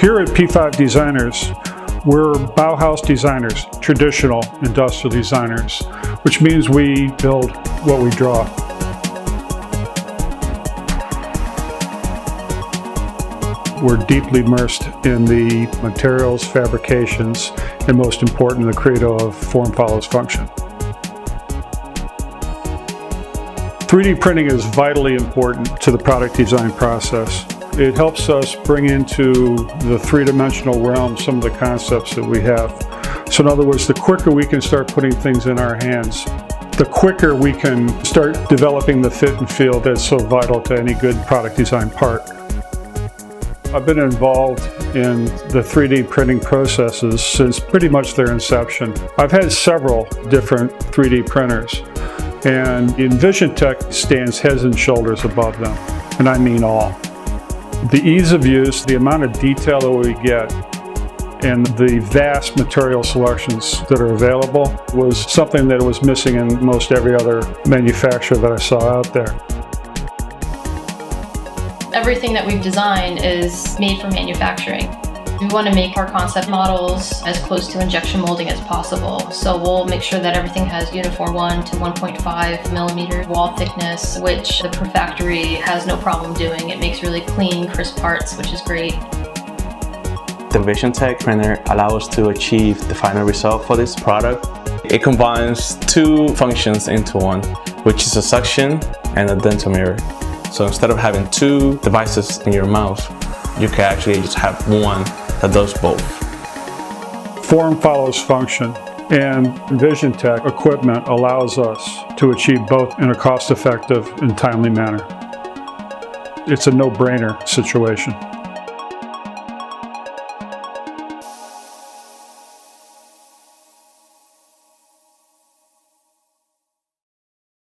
Here at P5 Designers, we're Bauhaus designers, traditional industrial designers, which means we build what we draw. We're deeply immersed in the materials, fabrications, and most important, the credo of form follows function. 3D printing is vitally important to the product design process. It helps us bring into the three-dimensional realm some of the concepts that we have. So in other words, the quicker we can start putting things in our hands, the quicker we can start developing the fit and feel that's so vital to any good product design part. I've been involved in the 3D printing processes since pretty much their inception. I've had several different 3D printers, and EnvisionTEC stands heads and shoulders above them, and I mean all. The ease of use, the amount of detail that we get, and the vast material selections that are available was something that was missing in most every other manufacturer that I saw out there. Everything that we've designed is made for manufacturing. We want to make our concept models as close to injection molding as possible. So we'll make sure that everything has uniform 1 to 1.5 millimeter wall thickness, which the Perfactory has no problem doing. It makes really clean, crisp parts, which is great. The EnvisionTEC printer allows us to achieve the final result for this product. It combines two functions into one, which is a suction and a dental mirror. So instead of having two devices in your mouth, you can actually just have one that does both. Form follows function, and EnvisionTEC equipment allows us to achieve both in a cost-effective and timely manner. It's a no-brainer situation.